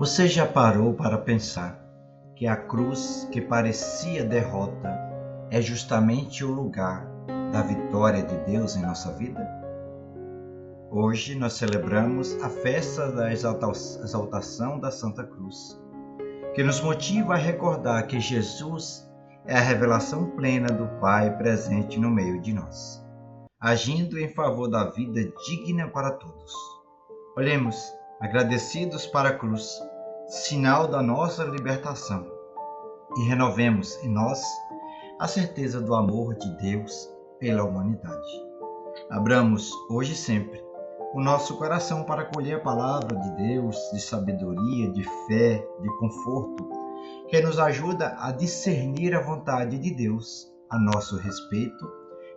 Você já parou para pensar que a cruz que parecia derrota é justamente o lugar da vitória de Deus em nossa vida? Hoje nós celebramos a festa da exaltação da Santa Cruz, que nos motiva a recordar que Jesus é a revelação plena do Pai presente no meio de nós, agindo em favor da vida digna para todos. Olhemos agradecidos para a cruz, sinal da nossa libertação, e renovemos em nós a certeza do amor de Deus pela humanidade. Abramos hoje e sempre o nosso coração para acolher a palavra de Deus, de sabedoria, de fé, de conforto, que nos ajuda a discernir a vontade de Deus a nosso respeito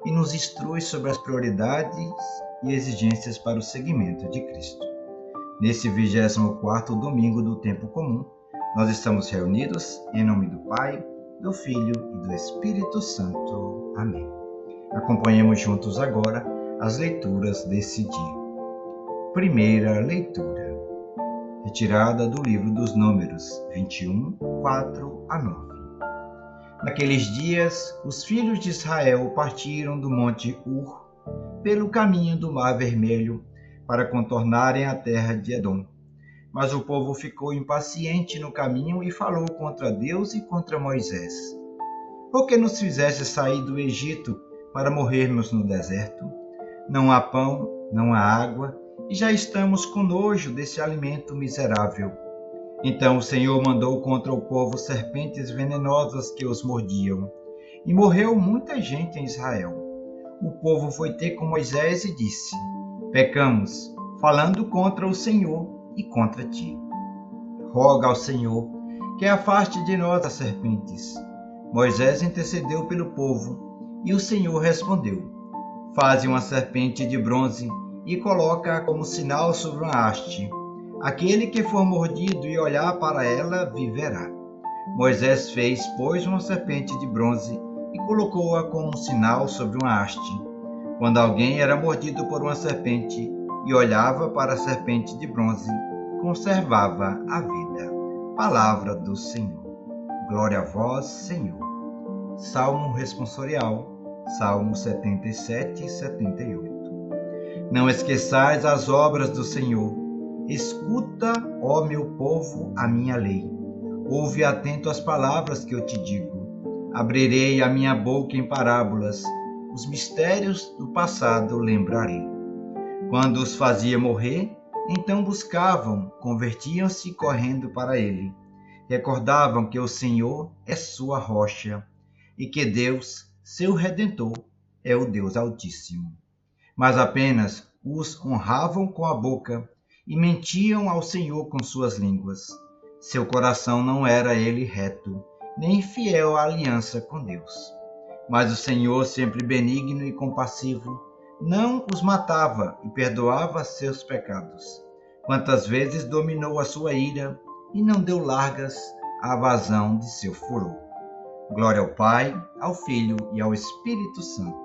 e nos instrui sobre as prioridades e exigências para o seguimento de Cristo. Nesse 24º domingo do tempo comum, nós estamos reunidos em nome do Pai, do Filho e do Espírito Santo. Amém. Acompanhemos juntos agora as leituras desse dia. Primeira leitura, retirada do livro dos Números 21, 4 a 9. Naqueles dias, os filhos de Israel partiram do monte Ur pelo caminho do Mar Vermelho para contornarem a terra de Edom. Mas o povo ficou impaciente no caminho e falou contra Deus e contra Moisés. Por que nos fizeste sair do Egito para morrermos no deserto? Não há pão, não há água, e já estamos com nojo desse alimento miserável. Então o Senhor mandou contra o povo serpentes venenosas que os mordiam, e morreu muita gente em Israel. O povo foi ter com Moisés e disse: Pecamos, falando contra o Senhor e contra ti. Roga ao Senhor que afaste de nós as serpentes. Moisés intercedeu pelo povo, e o Senhor respondeu: Faze uma serpente de bronze e coloca-a como sinal sobre uma haste. Aquele que for mordido e olhar para ela, viverá. Moisés fez, pois, uma serpente de bronze e colocou-a como um sinal sobre uma haste. Quando alguém era mordido por uma serpente e olhava para a serpente de bronze, conservava a vida. Palavra do Senhor. Glória a vós, Senhor. Salmo responsorial, Salmo 77 e 78. Não esqueçais as obras do Senhor. Escuta, ó meu povo, a minha lei. Ouve atento as palavras que eu te digo. Abrirei a minha boca em parábolas. Os mistérios do passado lembrarei. Quando os fazia morrer, então buscavam, convertiam-se correndo para ele. Recordavam que o Senhor é sua rocha e que Deus, seu Redentor, é o Deus Altíssimo. Mas apenas os honravam com a boca e mentiam ao Senhor com suas línguas. Seu coração não era ele reto, nem fiel à aliança com Deus. Mas o Senhor, sempre benigno e compassivo, não os matava e perdoava seus pecados. Quantas vezes dominou a sua ira e não deu largas à vazão de seu furor. Glória ao Pai, ao Filho e ao Espírito Santo,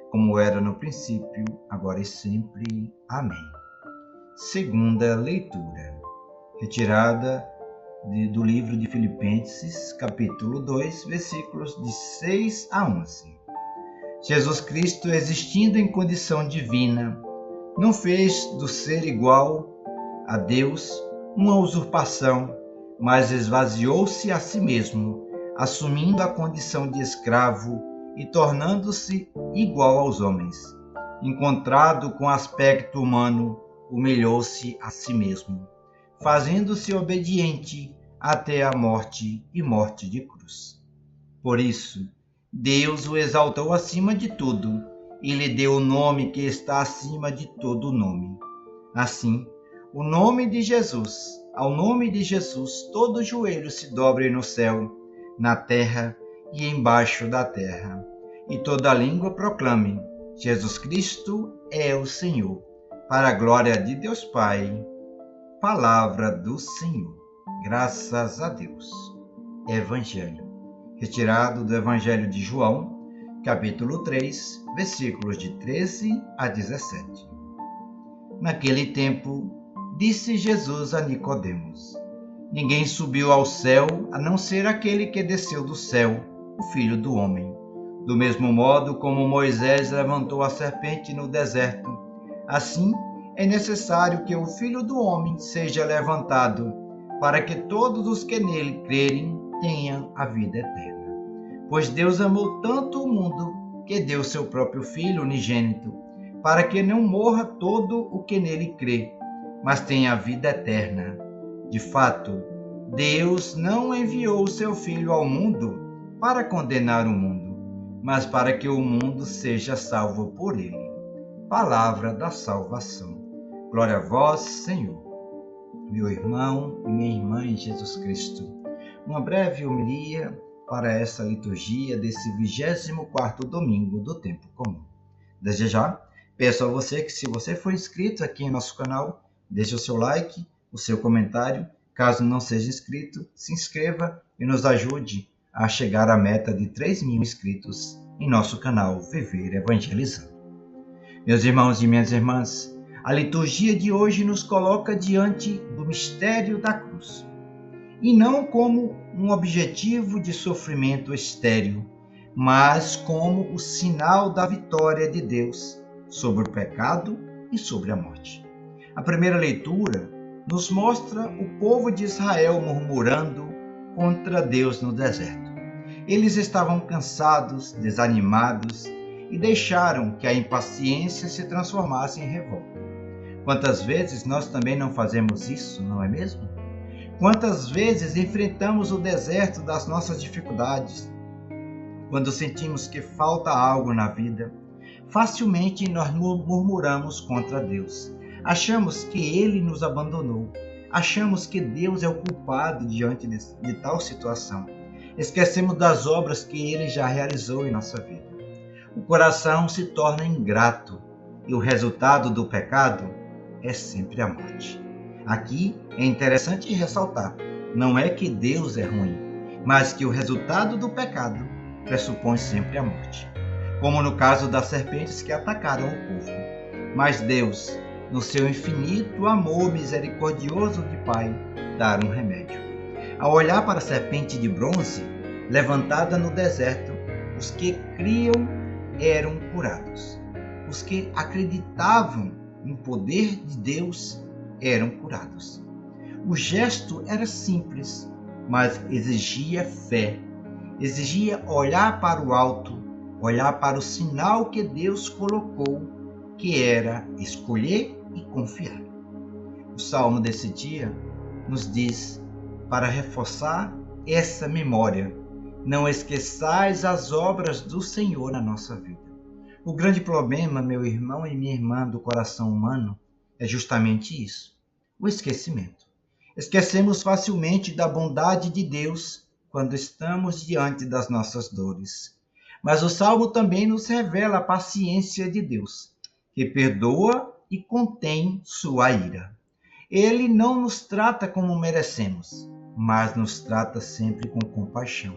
como era no princípio, agora e sempre. Amém. Segunda leitura, retirada do livro de Filipenses, capítulo 2, versículos de 6 a 11. Jesus Cristo, existindo em condição divina, não fez do ser igual a Deus uma usurpação, mas esvaziou-se a si mesmo, assumindo a condição de escravo e tornando-se igual aos homens. Encontrado com aspecto humano, humilhou-se a si mesmo, fazendo-se obediente até a morte e morte de cruz. Por isso, Deus o exaltou acima de tudo e lhe deu o nome que está acima de todo nome. Assim, ao nome de Jesus, todo joelho se dobre no céu, na terra e embaixo da terra, e toda língua proclame: Jesus Cristo é o Senhor, para a glória de Deus Pai. Palavra do Senhor. Graças a Deus. Evangelho, retirado do Evangelho de João, capítulo 3, versículos de 13 a 17. Naquele tempo, disse Jesus a Nicodemos: Ninguém subiu ao céu a não ser aquele que desceu do céu, o Filho do Homem. Do mesmo modo como Moisés levantou a serpente no deserto, assim é necessário que o Filho do Homem seja levantado, para que todos os que nele crerem tenham a vida eterna. Pois Deus amou tanto o mundo que deu seu próprio Filho unigênito, para que não morra todo o que nele crê, mas tenha a vida eterna. De fato, Deus não enviou o seu Filho ao mundo para condenar o mundo, mas para que o mundo seja salvo por ele. Palavra da salvação. Glória a vós, Senhor. Meu irmão e minha irmã em Jesus Cristo, uma breve homilia para essa liturgia desse 24º domingo do tempo comum. Desde já, peço a você que, se você for inscrito aqui em nosso canal, deixe o seu like, o seu comentário. Caso não seja inscrito, se inscreva e nos ajude a chegar à meta de 3.000 inscritos em nosso canal Viver Evangelizando. Meus irmãos e minhas irmãs, a liturgia de hoje nos coloca diante do mistério da cruz, e não como um objetivo de sofrimento estéril, mas como o sinal da vitória de Deus sobre o pecado e sobre a morte. A primeira leitura nos mostra o povo de Israel murmurando contra Deus no deserto. Eles estavam cansados, desanimados e deixaram que a impaciência se transformasse em revolta. Quantas vezes nós também não fazemos isso, não é mesmo? Quantas vezes enfrentamos o deserto das nossas dificuldades? Quando sentimos que falta algo na vida, facilmente nós murmuramos contra Deus. Achamos que Ele nos abandonou. Achamos que Deus é o culpado diante de tal situação. Esquecemos das obras que Ele já realizou em nossa vida. O coração se torna ingrato e o resultado do pecado é sempre a morte. Aqui é interessante ressaltar, não é que Deus é ruim, mas que o resultado do pecado pressupõe sempre a morte, como no caso das serpentes que atacaram o povo. Mas Deus, no seu infinito amor misericordioso de Pai, dá um remédio. Ao olhar para a serpente de bronze, levantada no deserto, os que criam eram curados. Os que acreditavam no poder de Deus eram curados. O gesto era simples, mas exigia fé, exigia olhar para o alto, olhar para o sinal que Deus colocou, que era escolher e confiar. O salmo desse dia nos diz para reforçar essa memória: não esqueçais as obras do Senhor na nossa vida. O grande problema, meu irmão e minha irmã, do coração humano é justamente isso, o esquecimento. Esquecemos facilmente da bondade de Deus quando estamos diante das nossas dores. Mas o Salmo também nos revela a paciência de Deus, que perdoa e contém sua ira. Ele não nos trata como merecemos, mas nos trata sempre com compaixão.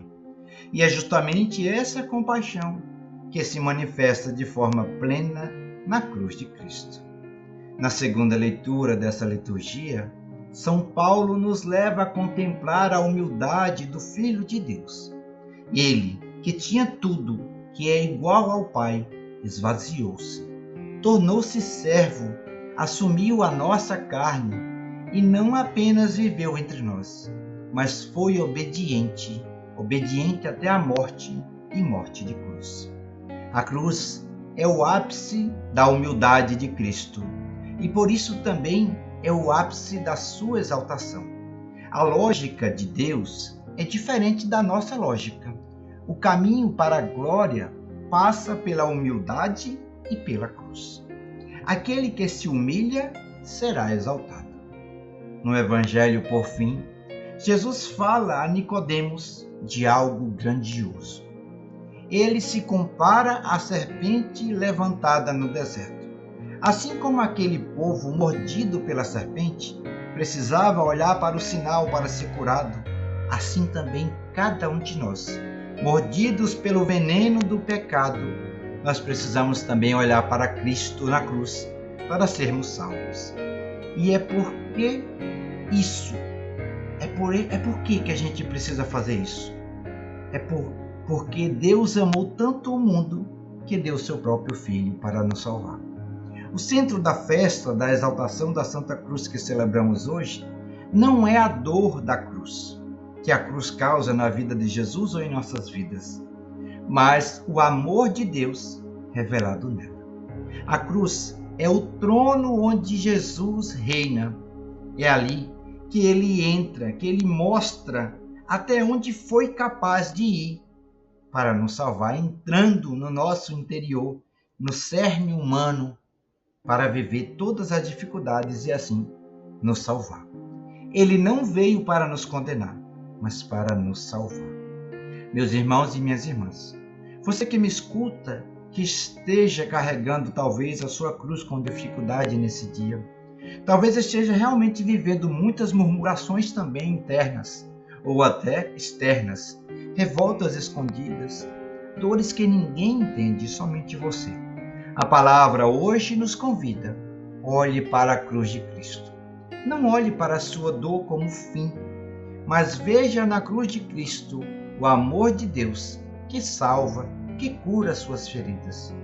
E é justamente essa compaixão que se manifesta de forma plena na cruz de Cristo. Na segunda leitura dessa liturgia, São Paulo nos leva a contemplar a humildade do Filho de Deus. Ele, que tinha tudo, que é igual ao Pai, esvaziou-se, tornou-se servo, assumiu a nossa carne e não apenas viveu entre nós, mas foi obediente até a morte e morte de cruz. A cruz é o ápice da humildade de Cristo e por isso também é o ápice da sua exaltação. A lógica de Deus é diferente da nossa lógica. O caminho para a glória passa pela humildade e pela cruz. Aquele que se humilha será exaltado. No Evangelho, por fim, Jesus fala a Nicodemos de algo grandioso. Ele se compara à serpente levantada no deserto. Assim como aquele povo mordido pela serpente precisava olhar para o sinal para ser curado, assim também cada um de nós, mordidos pelo veneno do pecado, nós precisamos também olhar para Cristo na cruz para sermos salvos. E é por que a gente precisa fazer isso? Porque Deus amou tanto o mundo que deu seu próprio Filho para nos salvar. O centro da festa da exaltação da Santa Cruz que celebramos hoje não é a dor da cruz, que a cruz causa na vida de Jesus ou em nossas vidas, mas o amor de Deus revelado nela. A cruz é o trono onde Jesus reina. É ali que ele entra, que ele mostra até onde foi capaz de ir para nos salvar, entrando no nosso interior, no cerne humano, para viver todas as dificuldades e assim nos salvar. Ele não veio para nos condenar, mas para nos salvar. Meus irmãos e minhas irmãs, você que me escuta, que esteja carregando talvez a sua cruz com dificuldade nesse dia, talvez esteja realmente vivendo muitas murmurações também internas ou até externas, revoltas escondidas, dores que ninguém entende, somente você. A palavra hoje nos convida: olhe para a cruz de Cristo. Não olhe para a sua dor como fim, mas veja na cruz de Cristo o amor de Deus que salva, que cura suas feridas.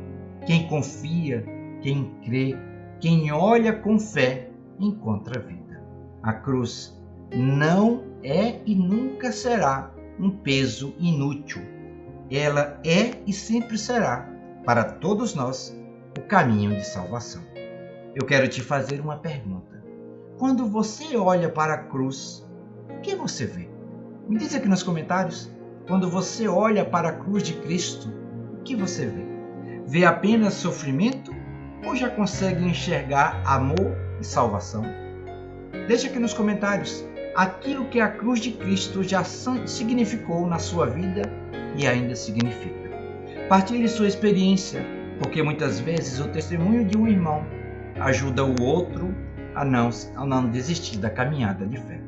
Quem confia, quem crê, quem olha com fé, encontra vida. A cruz não é e nunca será um peso inútil. Ela é e sempre será, para todos nós, o caminho de salvação. Eu quero te fazer uma pergunta. Quando você olha para a cruz, o que você vê? Me diz aqui nos comentários. Quando você olha para a cruz de Cristo, o que você vê? Vê apenas sofrimento ou já consegue enxergar amor e salvação? Deixa aqui nos comentários aquilo que a cruz de Cristo já significou na sua vida e ainda significa. Partilhe sua experiência, porque muitas vezes o testemunho de um irmão ajuda o outro a não desistir da caminhada de fé.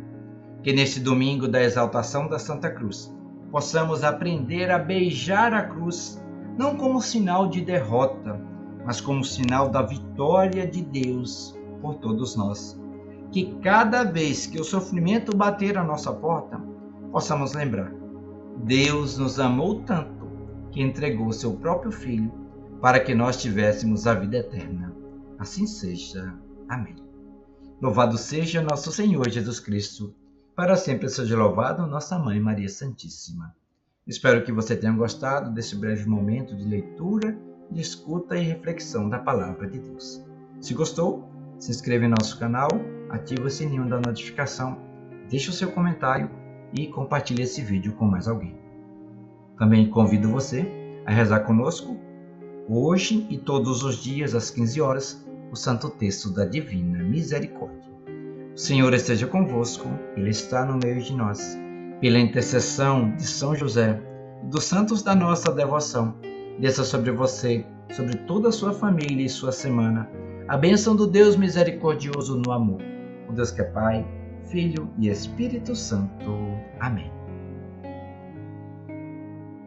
Que neste domingo da exaltação da Santa Cruz, possamos aprender a beijar a cruz, não como sinal de derrota, mas como sinal da vitória de Deus por todos nós. Que cada vez que o sofrimento bater à nossa porta, possamos lembrar: Deus nos amou tanto que entregou seu próprio Filho para que nós tivéssemos a vida eterna. Assim seja. Amém. Louvado seja nosso Senhor Jesus Cristo. Para sempre seja louvado nossa Mãe Maria Santíssima. Espero que você tenha gostado desse breve momento de leitura, de escuta e reflexão da Palavra de Deus. Se gostou, se inscreva em nosso canal, ative o sininho da notificação, deixe o seu comentário e compartilhe esse vídeo com mais alguém. Também convido você a rezar conosco, hoje e todos os dias às 15 horas, o Santo Texto da Divina Misericórdia. O Senhor esteja convosco, Ele está no meio de nós. Pela intercessão de São José e dos santos da nossa devoção, desça sobre você, sobre toda a sua família e sua semana, a bênção do Deus misericordioso no amor, o Deus que é Pai, Filho e Espírito Santo. Amém.